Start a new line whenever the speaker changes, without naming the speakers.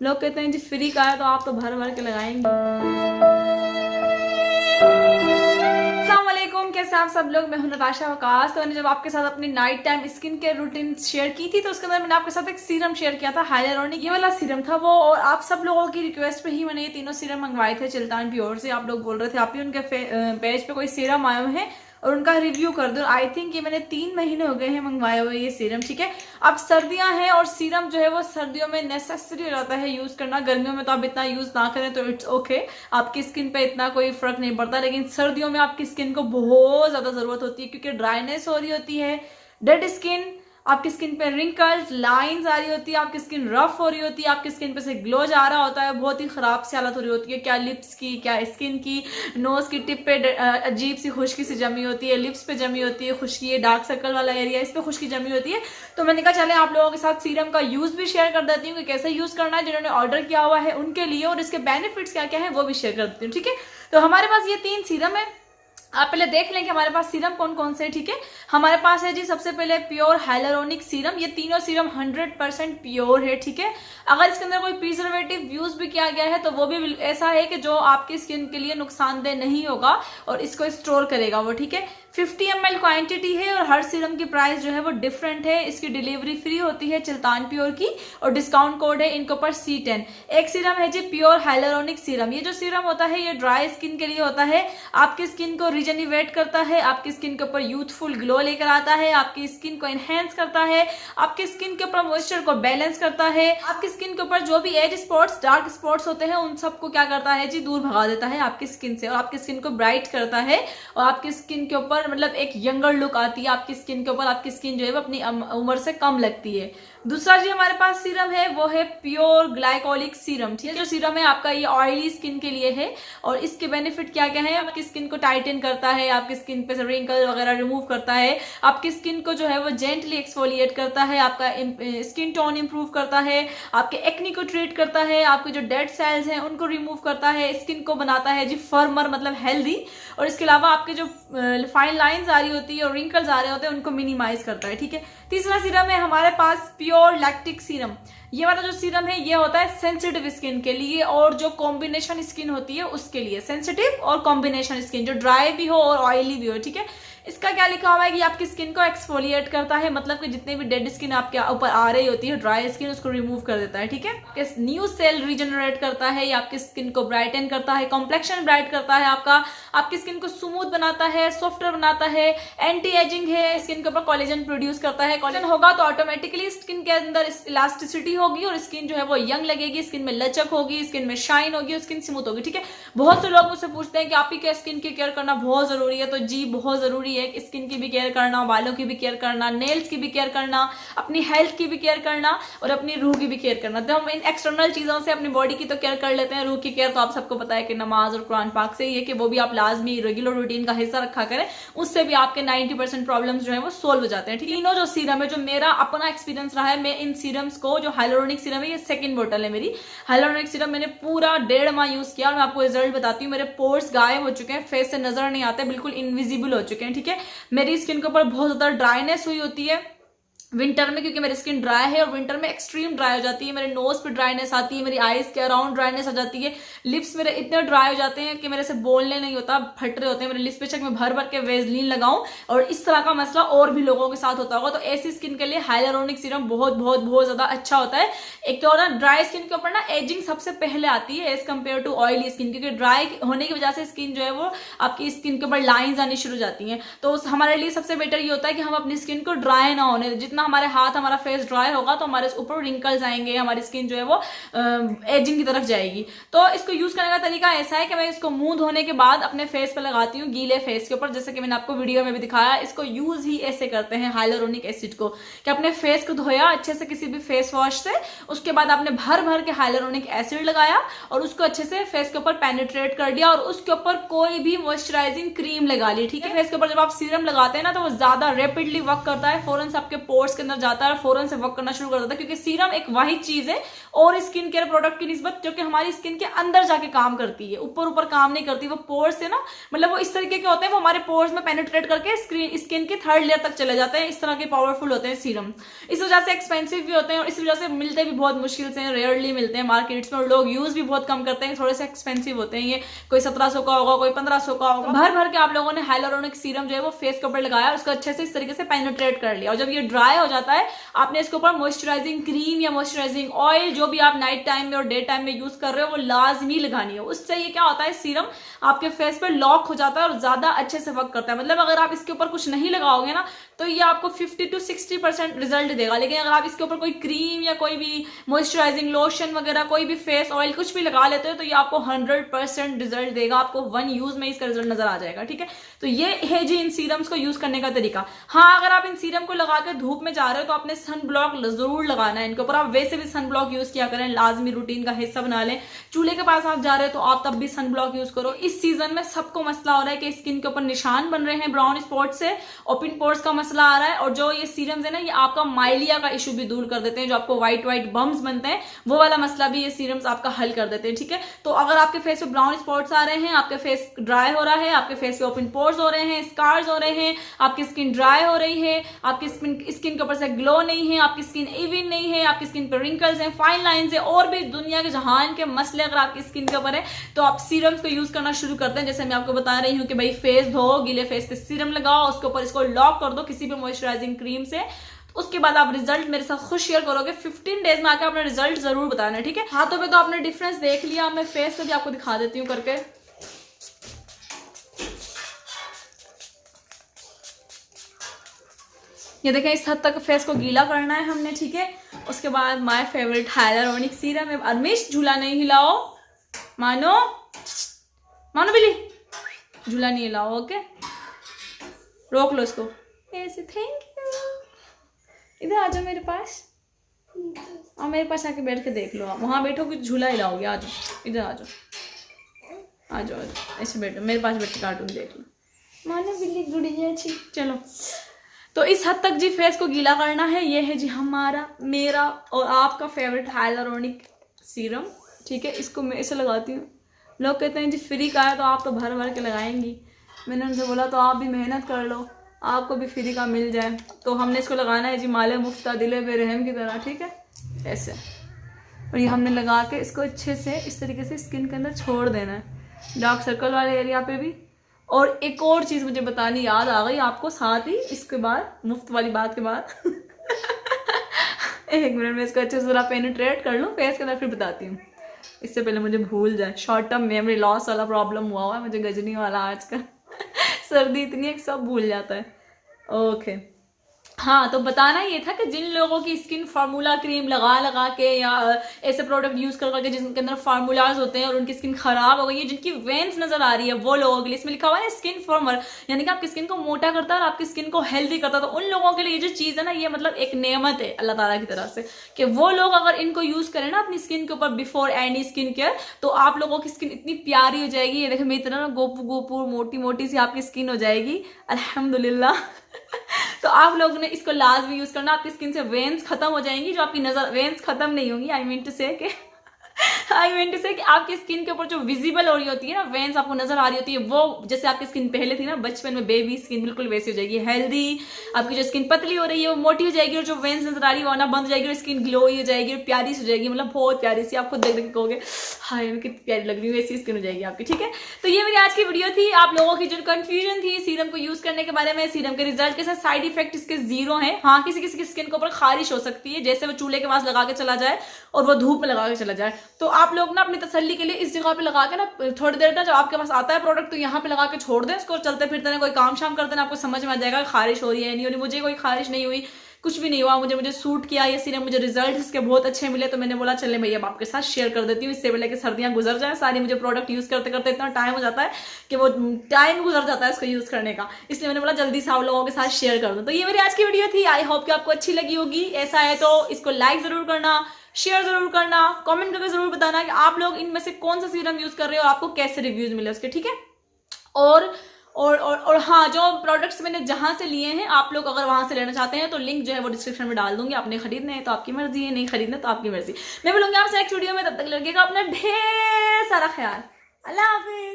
लोग कहते हैं जी फ्री का है तो आप तो भर भर के लगाएंगे। अस्सलामुअलैकुम, कैसे आप सब लोग। मैं हूं नताशा वकास। तो मैंने जब आपके साथ अपनी night time skin care routine share की थी तो उसके अंदर मैंने आपके साथ एक सीरम शेयर किया था, हाइलुरोनिक, ये वाला सीरम था वो। और आप सब लोगों की रिक्वेस्ट पे ही मैंने ये तीनों सीरम मंगवाए थे चिल्तान प्योर से। आप लोग बोल रहे थे आप ही उनके पेज पे कोई सीरम आए हुए हैं और उनका रिव्यू कर दो। आई थिंक ये मैंने 3 महीने हो गए हैं मंगवाए हुए ये सीरम, ठीक है। अब सर्दियां हैं और सीरम जो है वो सर्दियों में नेसेसरी हो जाता है यूज करना। गर्मियों में तो आप इतना यूज ना करें तो इट्स ओके, आपकी स्किन पे इतना कोई फर्क नहीं पड़ता। लेकिन सर्दियों में आपकी स्किन को बहुत ज्यादा जरूरत होती है क्योंकि ड्राइनेस हो रही होती है, डेड स्किन, आपकी स्किन पे रिंकल्स, लाइंस आ रही होती है, आपकी स्किन रफ हो रही होती है, आपकी स्किन पे से ग्लो जा रहा होता है, बहुत ही खराब सी हालत हो रही होती है, क्या लिप्स की, क्या स्किन की, नोज की टिप पे अजीब सी खुश्की सी जमी होती है, लिप्स पे जमी होती है खुश्की, ये डार्क सर्कल वाला एरिया इस पे खुश्की जमी होती है। तो मैंने कहा चले आप लोगों के साथ सीरम का यूज भी शेयर कर देती हूँ कि कैसे यूज करना है, जिन्होंने ऑर्डर किया हुआ है उनके लिए, और इसके बेनिफिट्स क्या क्या है वो भी शेयर कर देती हूँ, ठीक है। तो हमारे पास ये 3 सीरम है। आप पहले देख लें कि हमारे पास सीरम कौन कौन से, ठीक है। हमारे पास है जी सबसे पहले प्योर हाइलुरोनिक सीरम। ये तीनों सीरम 100% प्योर है, ठीक है। अगर इसके अंदर कोई प्रिजर्वेटिव यूज भी किया गया है तो वो भी ऐसा है कि जो आपकी स्किन के लिए नुकसानदेह नहीं होगा और इसको स्टोर करेगा वो, ठीक है। 50 ml क्वांटिटी है और हर सीरम की प्राइस जो है वो डिफरेंट है। इसकी डिलीवरी फ्री होती है चिल्तान प्योर की और डिस्काउंट कोड है इनके ऊपर C10। एक सीरम है जी प्योर हाइलुरोनिक सीरम। ये जो सीरम होता है ये ड्राई स्किन के लिए होता है, आपकी स्किन को रिजेनिवेट करता है, आपकी स्किन के ऊपर यूथफुल ग्लो लेकर आता है, आपकी स्किन को एनहेंस करता है, आपकी स्किन के ऊपर मॉइस्चर को बैलेंस करता है, आपकी स्किन के ऊपर जो भी एज स्पॉट्स, डार्क स्पॉट्स होते हैं उन सबको क्या करता है जी दूर भगा देता है आपकी स्किन से, और आपकी स्किन को ब्राइट करता है और आपकी स्किन के ऊपर मतलब एक यंगर लुक आती है आपकी स्किन के ऊपर। आपकी स्किन जो है वो अपनी उम्र से कम लगती है। दूसरा जी हमारे पास सीरम है वो है प्योर ग्लाइकोलिक सीरम, ठीक है। जो सीरम है आपका ये ऑयली स्किन के लिए है और इसके बेनिफिट क्या क्या है, आपकी स्किन को टाइटन करता है, आपकी स्किन पे से रिंकल वगैरह रिमूव करता है, आपकी स्किन को जो है वो जेंटली एक्सफोलिएट करता है, आपका स्किन टोन इंप्रूव करता है, आपके एक्नी को ट्रीट करता है, आपके जो डेड सेल्स हैं उनको रिमूव करता है, स्किन को बनाता है जी फर्मर मतलब हेल्दी, और इसके अलावा आपके जो फाइन लाइंस आ रही होती है और रिंकल्स आ रहे होते हैं उनको मिनिमाइज करता है, ठीक है। तीसरा सीरम है हमारे पास प्योर लैक्टिक सीरम। ये वाला जो सीरम है ये होता है सेंसिटिव स्किन के लिए और जो कॉम्बिनेशन स्किन होती है उसके लिए, सेंसिटिव और कॉम्बिनेशन स्किन, जो ड्राई भी हो और ऑयली भी हो, ठीक है। इसका क्या लिखा हुआ है कि आपकी स्किन को एक्सफोलिएट करता है, मतलब कि जितने भी डेड स्किन आपके ऊपर आ रही होती है, ड्राई स्किन, उसको रिमूव कर देता है, ठीक है। न्यू सेल रीजनरेट करता है, ये आपकी स्किन को ब्राइटन करता है, कॉम्प्लेक्शन ब्राइट करता है आपकी स्किन को स्मूथ बनाता है, सॉफ्टर बनाता है, एंटी एजिंग है, स्किन के ऊपर कोलेजन प्रोड्यूस करता है। कोलेजन होगा तो ऑटोमेटिकली स्किन के अंदर इलास्टिसिटी होगी और स्किन जो है वो यंग लगेगी, स्किन में लचक होगी, स्किन में शाइन होगी, स्किन स्मूथ होगी, ठीक है। बहुत से लोग मुझसे पूछते हैं कि आपकी क्या स्किन की केयर करना बहुत जरूरी है, तो जी बहुत जरूरी है। स्किन की भी केयर करना, बालों की भी केयर करना, नेल्स की भी केयर करना, अपनी हेल्थ की भी केयर करना और अपनी रूह की भी केयर करना। तो हम इन एक्सटर्नल चीजों से अपनी बॉडी की तो केयर कर लेते हैं, रूह की केयर तो आप सबको पता है कि नमाज और कुरान पाक से ही है कि वो भी आप लाजमी रेगुलर रूटीन का हिस्सा रखा करें, उससे भी आपके 90% प्रॉब्लम्स जो है वो सोल्व हो जाते हैं, ठीक है। तीनों जो सीरम है, जो मेरा अपना एक्सपीरियंस रहा है, मैं इन सीरम्स को, जो हाइलुरोनिक सीरम है ये 2nd बोतल है मेरी, हाइलुरोनिक सीरम मैंने पूरा 1.5 माह यूज किया और मैं आपको रिजल्ट बताती हूँ। मेरे पोर्स गायब हो चुके हैं, फेस से नजर नहीं आते, बिल्कुल इनविजिबल हो चुके हैं, ठीक है। मेरी स्किन के ऊपर बहुत ज्यादा ड्राइनेस हुई होती है विंटर में, क्योंकि मेरी स्किन ड्राई है और विंटर में एक्सट्रीम ड्राई हो जाती है, मेरे नोज पे ड्राइनेस आती है, मेरी आईज के अराउंड ड्राइनेस आ जाती है, लिप्स मेरे इतने ड्राई हो जाते हैं कि मेरे से बोलने नहीं होता, फट रहे होते हैं मेरे लिप्स पे, मैं भर भर के वेजलीन लगाऊं, और इस तरह का मसला और भी लोगों के साथ होता होगा। तो ऐसी स्किन के लिए हाइलुरोनिक सीरम बहुत बहुत बहुत ज्यादा अच्छा होता है। एक तो ना ड्राई स्किन के ऊपर ना एजिंग सबसे पहले आती है as compare to oily skin, क्योंकि ड्राई होने की वजह से स्किन जो है वो आपकी स्किन के ऊपर लाइंस आनी शुरू हो जाती हैं। तो हमारे लिए सबसे बेटर ये होता है कि हम अपनी स्किन को ड्राई ना होने, जितना हमारे हाथ, हमारा फेस ड्राई होगा तो हमारे ऊपर रिंकल्स आएंगे, हमारी स्किन जो है वो एजिंग की तरफ जाएगी। तो इसको यूज करने का तरीका ऐसा है कि मैं इसको मुंह धोने के बाद अपने फेस पे लगाती हूँ, गीले फेस के ऊपर, जैसे कि मैंने आपको वीडियो में भी दिखाया। इसको यूज ही ऐसे करते हैं हाइलुरोनिक एसिड को, कि अपने फेस को धोया अच्छे से किसी भी फेस वॉश से, उसके बाद आपने भर भर के हाइलुरोनिक एसिड लगाया और उसको अच्छे से फेस के ऊपर पेनिट्रेट कर दिया और उसके ऊपर कोई भी मॉइस्चराइजिंग क्रीम लगा ली, ठीक है। फेस के ऊपर जब आप सीरम लगाते हैं ना तो वो ज्यादा रैपिडली वर्क करता है, फौरन से आपके पोर्स के अंदर जाता है, फौरन से वर्क करना शुरू कर देता है, क्योंकि सीरम एक वाहिद चीज है और स्किन केयर प्रोडक्ट की निस्बत, जो कि हमारी स्किन के अंदर जाके काम करती है, ऊपर ऊपर काम नहीं करती। वो पोर्स से ना, मतलब वो इस तरीके के होते हैं, वो हमारे पोर्स में पेनिट्रेट करके स्किन के थर्ड लेयर तक चले जाते हैं। इस तरह के पावरफुल होते हैं सीरम। इस वजह से एक्सपेंसिव भी होते हैं और इस वजह से मिलते भी बहुत मुश्किल से, रेयरली मिलते हैं मार्केट्स में, और लोग यूज भी बहुत कम करते हैं। थोड़े से एक्सपेंसिव होते हैं ये, कोई 1700 का होगा, कोई 1500 का होगा। भर भर के आप लोगों ने हाइलुरोनिक सीरम जो है वो फेस के ऊपर लगाया, उसको अच्छे से इस तरीके से पेनिट्रेट कर लिया, और जब ये ड्राई हो जाता है, आपने इसके ऊपर मॉइस्चराइजिंग क्रीम या मॉइस्चराइजिंग ऑयल, जो भी आप नाइट टाइम में और डे टाइम में यूज कर रहे हो, वो लाजमी लगानी है। उससे ये क्या होता है, सीरम आपके फेस पर लॉक हो जाता है और ज्यादा अच्छे से वर्क करता है। मतलब अगर आप इसके ऊपर कुछ नहीं लगाओगे ना, तो ये आपको 50 to 60% रिजल्ट देगा। लेकिन अगर आप इसके ऊपर कोई क्रीम या कोई भी मॉइस्चराइजिंग लोशन वगैरह, कोई भी फेस ऑयल कुछ भी लगा लेते हो, तो ये आपको 100% रिजल्ट देगा। आपको 1 यूज में इसका रिजल्ट नजर आ जाएगा। ठीक है, तो ये है जी इन सीरम्स को यूज करने का तरीका। हाँ, अगर आप इन सीरम को लगा के धूप में जा रहे हो, तो आपने सन ब्लॉक जरूर लगाना है इनके ऊपर। आप वैसे भी सन ब्लॉक यूज किया करें, लाजमी रूटीन का हिस्सा बना लें। चूल्हे के पास आप जा रहे हो तो आप तब भी सन ब्लॉक यूज करो। इस सीजन में सबको मसला हो रहा है कि स्किन के ऊपर निशान बन रहे हैं ब्राउन स्पॉट से, ओपन पोर्स का मसला आ रहा है, और जो ये सीरम्स है ना, ये आपका माइलिया का इशू भी दूर कर देते हैं। जो आपको व्हाइट व्हाइट बम्स बनते हैं, वो वाला मसला भी ये सीरम्स आपका हल कर देते हैं। ठीक है, तो अगर आपके फेस पे ब्राउन स्पॉट्स आ रहे हैं, आपके फेस ड्राई हो रहा है, आपके फेस पे ओपन पोर्स हो रहे हैं, स्कार्स हो रहे हैं, आपकी स्किन ड्राई हो रही है, आपकी स्किन के ऊपर से ग्लो नहीं है, आपकी स्किन इवन नहीं है, आपकी स्किन पे रिंकल्स हैं, फाइन लाइंस है, और भी दुनिया के जहान के मसले अगर आपकी स्किन के ऊपर है, तो आप सीरम्स को यूज करना शुरू करते हैं। जैसे मैं आपको बता रही हूँ कि भाई फेस धो, गीले फेस पे सीरम लगाओ, उसके ऊपर इसको लॉक कर दो किसी भी मॉइस्चराइजिंग क्रीम से। उसके बाद आप रिजल्ट मेरे साथ खुद शेयर करोगे। 15 डेज में आकर अपना रिजल्ट जरूर बताना है। ठीक है, हाथों पे तो आपने डिफरेंस देख लिया, मैं फेस पे भी आपको दिखा देती हूँ करके। ये देखें, इस हद तक फेस को गीला करना है हमने। ठीक है, उसके बाद माय फेवरेट हाइलुरोनिक सीरम है। अरमिश, झूला नहीं हिलाओ, मानो मानो बिल्ली, झूला नहीं हिलाओ। ओके, रोक लो इसको ऐसे। Thank you. इधर आ जाओ मेरे पास, और मेरे पास आके बैठ के देख लो। आप वहां बैठोगे झूला हिलाओगे। आ जाओ, इधर आ जाओ, आ जाओ, ऐसे बैठो मेरे पास, बैठ के कार्टून देख लो। मानो बिल्ली गुड़िया अच्छी। चलो, तो इस हद तक जी फेस को गीला करना है। ये है जी हमारा, मेरा और आपका फेवरेट हाइलुरोनिक सीरम। ठीक है, इसको मैं ऐसे लगाती हूँ। लोग कहते हैं जी फ्री का है तो आप तो भर भर के लगाएंगी। मैंने उनसे बोला तो आप भी मेहनत कर लो, आपको भी फ्री का मिल जाए। तो हमने इसको लगाना है जी माले मुफ्ता दिले बेरहम की तरह। ठीक है, ऐसे, और ये हमने लगा के इसको अच्छे से इस तरीके से स्किन के अंदर छोड़ देना है, डार्क सर्कल वाले एरिया पे भी। और एक और चीज मुझे बतानी याद आ गई आपको साथ ही, इसके बाद मुफ्त वाली बात के बाद एक मिनट में इसको अच्छे से जरा पेनिट्रेट कर लूँ फेस के अंदर, फिर बताती हूँ। इससे पहले मुझे भूल जाए, शॉर्ट टर्म मेमोरी लॉस वाला प्रॉब्लम हुआ है मुझे, गजनी वाला आजकल। सर्दी इतनी है कि सब भूल जाता है। ओके, हाँ, तो बताना ये था कि जिन लोगों की स्किन फार्मूला क्रीम लगा लगा के या ऐसे प्रोडक्ट यूज कर करके जिनके अंदर फार्मूलाज होते हैं और उनकी स्किन खराब हो गई है, जिनकी वेन्स नजर आ रही है, वो लोगों के लिए इसमें लिखा हुआ है स्किन फॉर्मर, यानी कि आपकी स्किन को मोटा करता है और आपकी स्किन को हेल्दी करता है। तो उन लोगों के लिए ये जो चीज है ना, ये मतलब एक नेमत है अल्लाह ताला की तरफ से, कि वो लोग अगर इनको यूज करें ना अपनी स्किन के ऊपर बिफोर एनी स्किन केयर, तो आप लोगों की स्किन इतनी प्यारी हो जाएगी। ये देखें, मेरी तरह ना गोपू गोपू मोटी मोटी सी आपकी स्किन हो जाएगी अल्हम्दुलिल्लाह। तो आप लोगों ने इसको लाजमी यूज करना, आपकी स्किन से वेन्स खत्म हो जाएंगी। जो आपकी नजर, वेन्स खत्म नहीं होंगी, आई मीन टू से कि आपकी स्किन के ऊपर जो विजिबल हो रही होती है ना, वेन्स आपको नजर आ रही होती है, वो जैसे आपकी स्किन पहले थी ना बचपन में, बेबी स्किन, बिल्कुल वैसी हो जाएगी, हेल्दी। आपकी जो स्किन पतली हो रही है वो मोटी हो जाएगी, और जो वेन्स नजर आ रही है वो ना बंद हो जाएगी, और स्किन ग्लोई हो जाएगी और प्यारी सी हो जाएगी, मतलब बहुत प्यारी सी। आप खुद देख देख कहोगे हाय मैं कितनी प्यारी लग रही हूँ, वैसी स्किन हो जाएगी आपकी। ठीक है, तो ये मेरी आज की वीडियो थी। आप लोगों की जो कंफ्यूजन थी सीरम को यूज करने के बारे में, सीरम के रिजल्ट के साथ, साइड इफेक्ट इसके 0 है। हाँ, किसी किसी की स्किन के ऊपर खारिश हो सकती है, जैसे वो चूल्हे के पास लगा के चला जाए और वो धूप में लगा के चला जाए। तो आप लोग ना अपनी तसल्ली के लिए इस जगह पे लगा के ना थोड़ी देर तक, जब आपके पास आता है प्रोडक्ट, तो यहाँ पे लगा के छोड़ दें इसको, चलते फिरते ना कोई काम शाम करते ना, आपको समझ में आ जाएगा खारिश हो रही है नहीं हो रही। मुझे कोई खारिश नहीं हुई, कुछ भी नहीं हुआ, मुझे सूट किया ये सीरम, मुझे रिजल्ट इसके बहुत अच्छे मिले। तो मैंने बोला चले भैया आपके साथ शेयर कर देती हूँ, इससे पहले कि सर्दियां गुजर जाए सारी। मुझे प्रोडक्ट यूज करते करते इतना टाइम हो जाता है कि वो टाइम गुजर जाता है इसको यूज करने का, इसलिए मैंने बोला जल्दी से आप लोगों के साथ शेयर कर दूं। तो ये मेरी आज की वीडियो थी, आई होप कि आपको अच्छी लगी होगी। ऐसा है तो इसको लाइक जरूर करना, शेयर जरूर करना, कमेंट करके जरूर बताना कि आप लोग इनमें से कौन सा सीरम यूज कर रहे हो, आपको कैसे रिव्यूज मिले उसके। ठीक है, और और हाँ, जो प्रोडक्ट्स मैंने जहाँ से लिए हैं, आप लोग अगर वहाँ से लेना चाहते हैं तो लिंक जो है वो डिस्क्रिप्शन में डाल दूंगी। आपने खरीदने हैं तो आपकी मर्जी है, नहीं खरीदना तो आपकी मर्जी। मैं बोलूँगी आपसे नेक्स्ट वीडियो में, तब तक लड़के का अपना ढेर सारा ख्याल। अल्लाह हाफिज।